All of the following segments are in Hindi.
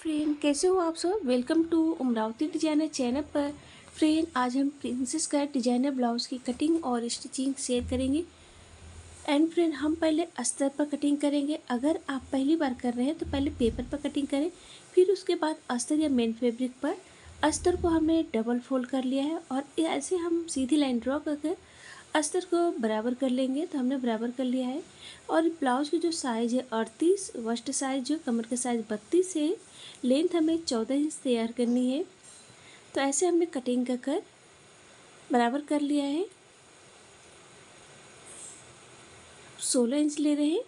फ्रेंड, कैसे हो आप सब। Welcome to Amravati designer channel पर। फ्रेंड, आज हम प्रिंसेस कट डिजाइनर ब्लाउज़ की कटिंग और स्टिचिंग शेयर करेंगे। एंड फ्रेंड, हम पहले अस्तर पर कटिंग करेंगे। अगर आप पहली बार कर रहे हैं तो पहले पेपर पर कटिंग करें, फिर उसके बाद अस्तर या मेन फैब्रिक पर। अस्तर को हमने डबल फोल्ड कर लिया है और ऐसे हम सीधी लाइन ड्रॉ करके अस्तर को बराबर कर लेंगे। तो हमने बराबर कर लिया है। और ब्लाउज की जो साइज़ है 38, वस्ट साइज जो कमर का साइज़ 32 है, लेंथ हमें 14 इंच तैयार करनी है। तो ऐसे हमने कटिंग कर बराबर कर लिया है। 16 इंच ले रहे हैं,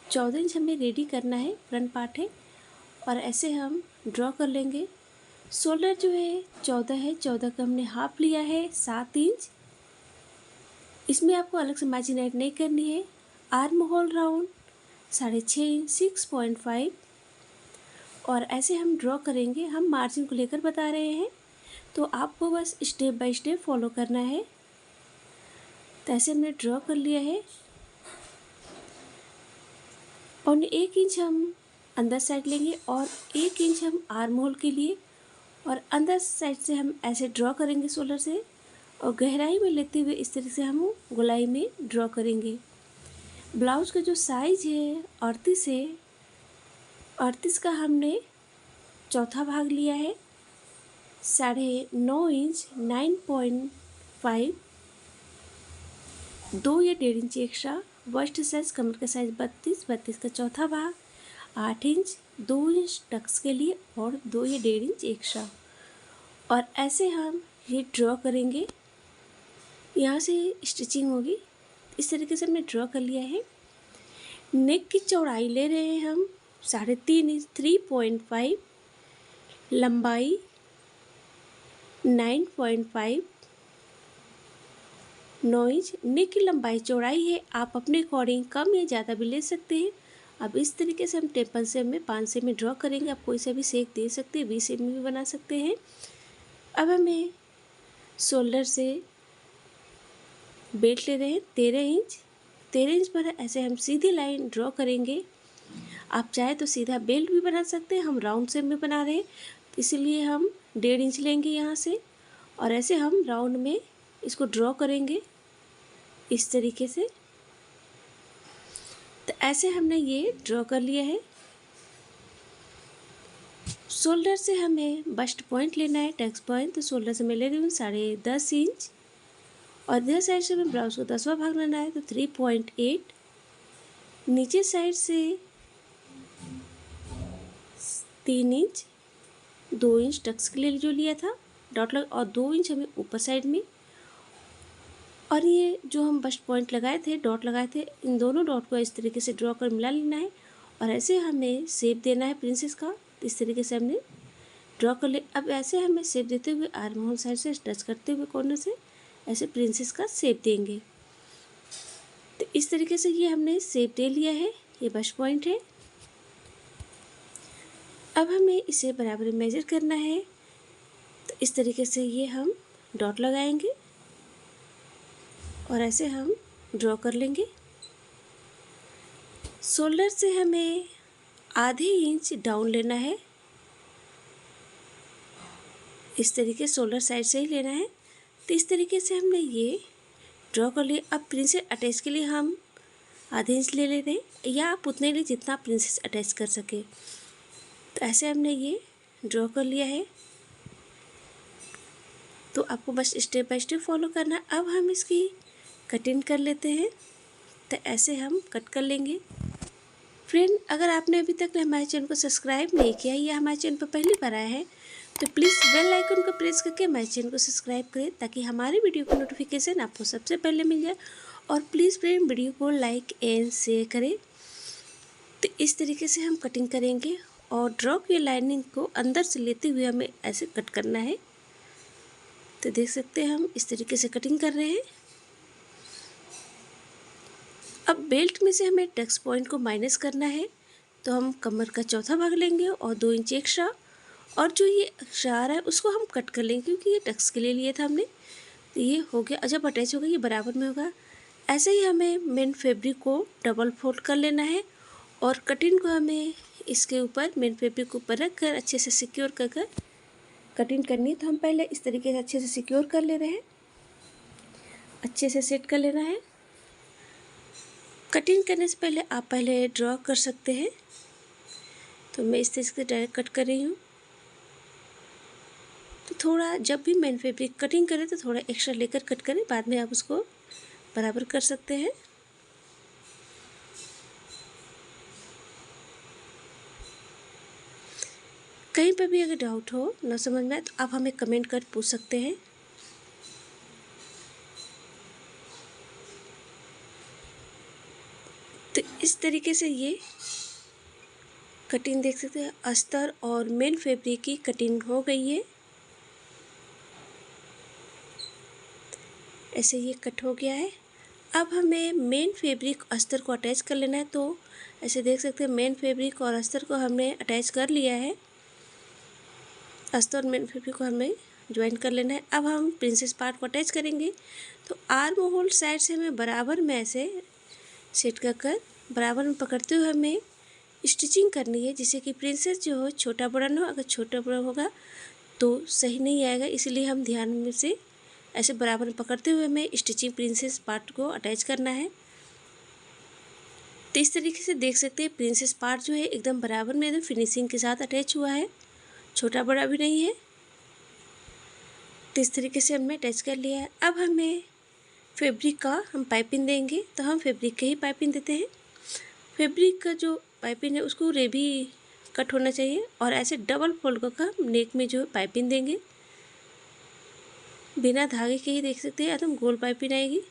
14 इंच हमें रेडी करना है, फ्रंट पार्ट है। और ऐसे हम ड्रॉ कर लेंगे। शोल्डर जो है 14 है, 14 का हमने हाफ लिया है 7 इंच। इसमें आपको अलग से मार्जिन ऐड नहीं करनी है। Arm hole round 6.5 inch 6.5। और ऐसे हम ड्रॉ करेंगे। हम मार्जिन को लेकर बता रहे हैं, तो आपको बस स्टेप बाय स्टेप फॉलो करना है। तो ऐसे हमने ड्रॉ कर लिया है। और 1 इंच हम अंदर साइड लेंगे और 1 इंच हम आर्म होल के लिए, और अंदर साइड से हम ऐसे ड्रॉ करेंगे शोल्डर से, और गहराई में लेते हुए इस तरह से हम गोलाई में ड्रॉ करेंगे। ब्लाउज का जो साइज है 38 है, 38 का हमने चौथा भाग लिया है 9.5 इंच 9.5, 2 या 1.5 इंच एक्स्ट्रा। वस्ट साइज कमर का साइज 32, 32 का चौथा भाग 8 इंच, 2 इंच टक्स के लिए और 2 या 1.5 इंच एक्स्ट्रा। और ऐसे हम ये ड्रॉ करेंगे। यहाँ से स्टिचिंग होगी। इस तरीके से हमने ड्रॉ कर लिया है। नेक की चौड़ाई ले रहे हैं हम 3.5 इंच 3.5, लंबाई 9.5, 9 इंच। नेक की लंबाई चौड़ाई है, आप अपने अकॉर्डिंग कम या ज़्यादा भी ले सकते हैं। अब इस तरीके से हम टेम्पल शेप में 5 शेप में ड्रॉ करेंगे। आप कोई सा भी शेप दे सकते हैं, वी शेप में भी बना सकते हैं। अब हमें शोल्डर से बेल्ट ले रहे हैं 13 इंच। 13 इंच पर ऐसे हम सीधी लाइन ड्रॉ करेंगे। आप चाहे तो सीधा बेल्ट भी बना सकते हैं, हम राउंड शेप में बना रहे हैं इसीलिए हम 1.5 इंच लेंगे यहाँ से। और ऐसे हम राउंड में इसको ड्रॉ करेंगे इस तरीके से। तो ऐसे हमने ये ड्रॉ कर लिया है। शोल्डर से हमें बस्ट पॉइंट लेना है, टक्स पॉइंट। तो शोल्डर से मैं ले रही हूँ 10.5 इंच, और इधर साइड से हमें ब्लाउज को 10वां भाग लेना है तो 3.8। नीचे साइड से 3 इंच, 2 इंच टक्स के लिए जो लिया था डॉट लग, और 2 इंच हमें ऊपर साइड में। और ये जो हम बस्ट पॉइंट लगाए थे, डॉट लगाए थे, इन दोनों डॉट को इस तरीके से ड्रॉ कर मिला लेना है। और ऐसे हमें शेप देना है प्रिंसेस का। इस तरीके से हमने ड्रॉ कर ले। अब ऐसे हमें शेप देते हुए आर्म होल साइड से टच करते हुए कॉर्नर से ऐसे प्रिंसेस का शेप देंगे। तो इस तरीके से ये हमने शेप दे लिया है। ये बस्ट पॉइंट है। अब हमें इसे बराबर मेजर करना है। तो इस तरीके से ये हम डॉट लगाएंगे और ऐसे हम ड्रॉ कर लेंगे। शोल्डर से हमें आधे इंच डाउन लेना है। इस तरीके शोल्डर साइड से ही लेना है। तो इस तरीके से हमने ये ड्रॉ कर लिया। अब प्रिंसेस अटैच के लिए हम आधे इंच ले लेते हैं, या आप उतने लिए जितना प्रिंसेस अटैच कर सके। तो ऐसे हमने ये ड्रॉ कर लिया है। तो आपको बस स्टेप बाय स्टेप फॉलो करना है। अब हम इसकी कटिंग कर लेते हैं। तो ऐसे हम कट कर लेंगे। फ्रेंड, अगर आपने अभी तक हमारे चैनल को सब्सक्राइब नहीं किया या हमारे चैनल पर पहली बार आया है तो प्लीज़ बेल आइकन को प्रेस करके हमारे चैनल को सब्सक्राइब करें, ताकि हमारी वीडियो का नोटिफिकेशन आपको सबसे पहले मिल जाए। और प्लीज़ फ्रेंड, वीडियो को लाइक एंड शेयर करें। तो इस तरीके से हम कटिंग करेंगे और ड्रॉ की लाइनिंग को अंदर से लेते हुए हमें ऐसे कट करना है। तो देख सकते हैं हम इस तरीके से कटिंग कर रहे हैं। अब बेल्ट में से हमें टक्स पॉइंट को माइनस करना है। तो हम कमर का चौथा भाग लेंगे और 2 इंच एक्स्ट्रा, और जो ये एक्स्ट्रा आ रहा है उसको हम कट कर लेंगे, क्योंकि ये टक्स के लिए लिया था हमने। तो ये हो गया। जब अटैच होगा ये बराबर में होगा। ऐसे ही हमें मेन फैब्रिक को डबल फोल्ड कर लेना है और कटिंग को हमें इसके ऊपर मेन फैब्रिक को ऊपर रख कर अच्छे से सिक्योर कर कर कटिंग करनी है। तो हम पहले इस तरीके से अच्छे से सिक्योर कर ले रहे हैं, अच्छे से सेट कर लेना है। कटिंग करने से पहले आप पहले ड्रॉ कर सकते हैं। तो मैं इस तरीके से डायरेक्ट कट कर रही हूँ। तो थोड़ा जब भी मेन फैब्रिक कटिंग करें तो थोड़ा एक्स्ट्रा लेकर कट करें, बाद में आप उसको बराबर कर सकते हैं। कहीं पर भी अगर डाउट हो ना समझ में आए तो आप हमें कमेंट कर पूछ सकते हैं। तो इस तरीके से ये कटिंग देख सकते हैं, अस्तर और मेन फैब्रिक की कटिंग हो गई है। ऐसे ये कट हो गया है। अब हमें मेन फैब्रिक अस्तर को अटैच कर लेना है। तो ऐसे देख सकते हैं मेन फैब्रिक और अस्तर को हमने अटैच कर लिया है। अस्तर और मेन फैब्रिक को हमें ज्वाइन कर लेना है। अब हम प्रिंसेस पार्ट को अटैच करेंगे। तो आर्म होल साइड से हमें बराबर में ऐसे सेट कर बराबर में पकड़ते हुए हमें स्टिचिंग करनी है, जिससे कि प्रिंसेस जो हो छोटा बड़ा ना हो। अगर छोटा बड़ा होगा तो सही नहीं आएगा, इसलिए हम ध्यान में से ऐसे बराबर में पकड़ते हुए हमें स्टिचिंग प्रिंसेस पार्ट को अटैच करना है। तो इस तरीके से देख सकते हैं प्रिंसेस पार्ट जो है एकदम बराबर में एकदम फिनिशिंग के साथ अटैच हुआ है, छोटा बड़ा भी नहीं है। तो इस तरीके से हमने अटैच कर लिया है। अब हमें फैब्रिक का हम पाइपिंग देंगे। तो हम फैब्रिक के ही पाइपिंग देते हैं। फैब्रिक का जो पाइपिंग है उसको रेबी कट होना चाहिए और ऐसे डबल फोल्ड कर हम नेक में जो पाइपिंग देंगे। बिना धागे के ही देख सकते हैं एकदम गोल पाइपिंग आएगी।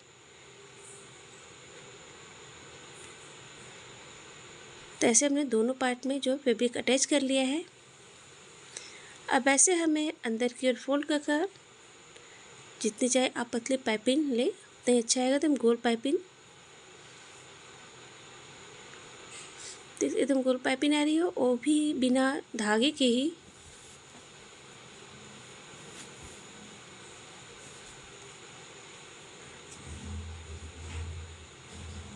तो ऐसे हमने दोनों पार्ट में जो फैब्रिक अटैच कर लिया है। अब ऐसे हमें अंदर की ओर फोल्ड कर जितनी चाहे आप पतली पाइपिंग ले उतना अच्छा आएगा। तो हम गोल पाइपिंग, एकदम गोल पाइपिंग आ रही हो वो भी बिना धागे के ही।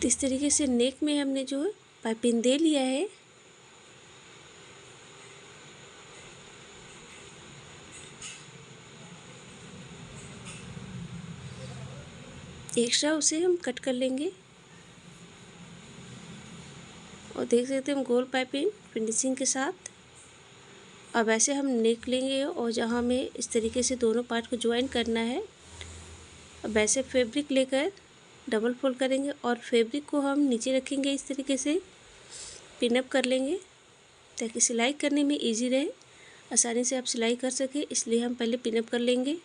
तो इस तरीके से नेक में हमने जो पाइपिंग दे लिया है। एक्स्ट्रा उसे हम कट कर लेंगे और देख सकते हैं हम गोल पाइपिंग फिनिशिंग के साथ। अब ऐसे हम नेक लेंगे और जहाँ हमें इस तरीके से दोनों पार्ट को ज्वाइन करना है, अब ऐसे फैब्रिक लेकर डबल फोल्ड करेंगे और फैब्रिक को हम नीचे रखेंगे, इस तरीके से पिनअप कर लेंगे ताकि सिलाई करने में इजी रहे, आसानी से आप सिलाई कर सकें। इसलिए हम पहले पिनअप कर लेंगे।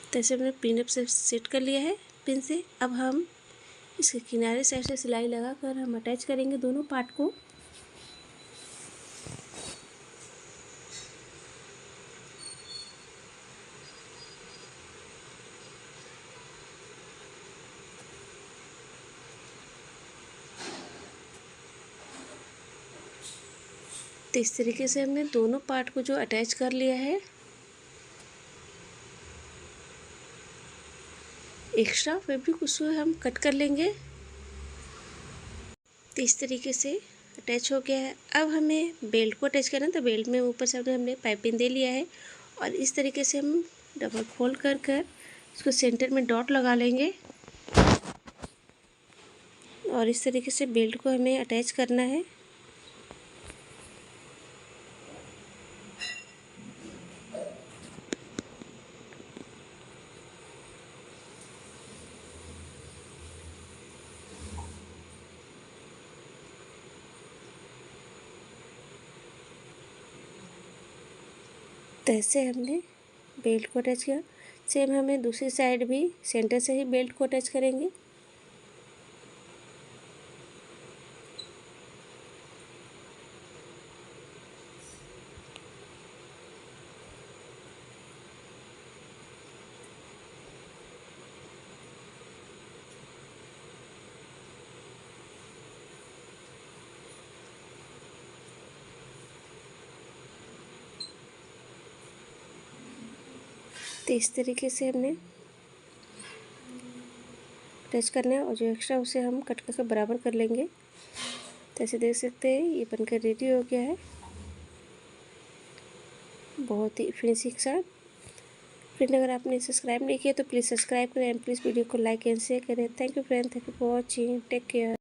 तो ऐसे हमने पिनअप से सेट कर लिया है पिन से। अब हम इसके किनारे साइड से सिलाई लगा कर हम अटैच करेंगे दोनों पार्ट को। तो इस तरीके से हमने दोनों पार्ट को जो अटैच कर लिया है। एक्स्ट्रा फैब्रिक उसको हम कट कर लेंगे। तो इस तरीके से अटैच हो गया है। अब हमें बेल्ट को अटैच करना है। तो बेल्ट में ऊपर से हमने पाइपिंग दे लिया है और इस तरीके से हम डबल फोल्ड कर इसको सेंटर में डॉट लगा लेंगे और इस तरीके से बेल्ट को हमें अटैच करना है। तो ऐसे हमने बेल्ट को अटैच किया। सेम हमें दूसरी साइड भी सेंटर से ही बेल्ट को अटैच करेंगे। तो इस तरीके से हमने टच करना है और जो एक्स्ट्रा उसे हम कट करके बराबर कर लेंगे। तो ऐसे देख सकते हैं ये बनकर रेडी हो गया है, बहुत ही फिनिशिंग के साथ। फ्रेंड अगर आपने सब्सक्राइब नहीं किया तो प्लीज़ सब्सक्राइब करें एंड प्लीज़ वीडियो को लाइक एंड शेयर करें। Thank you friend, thank you for watching, take care.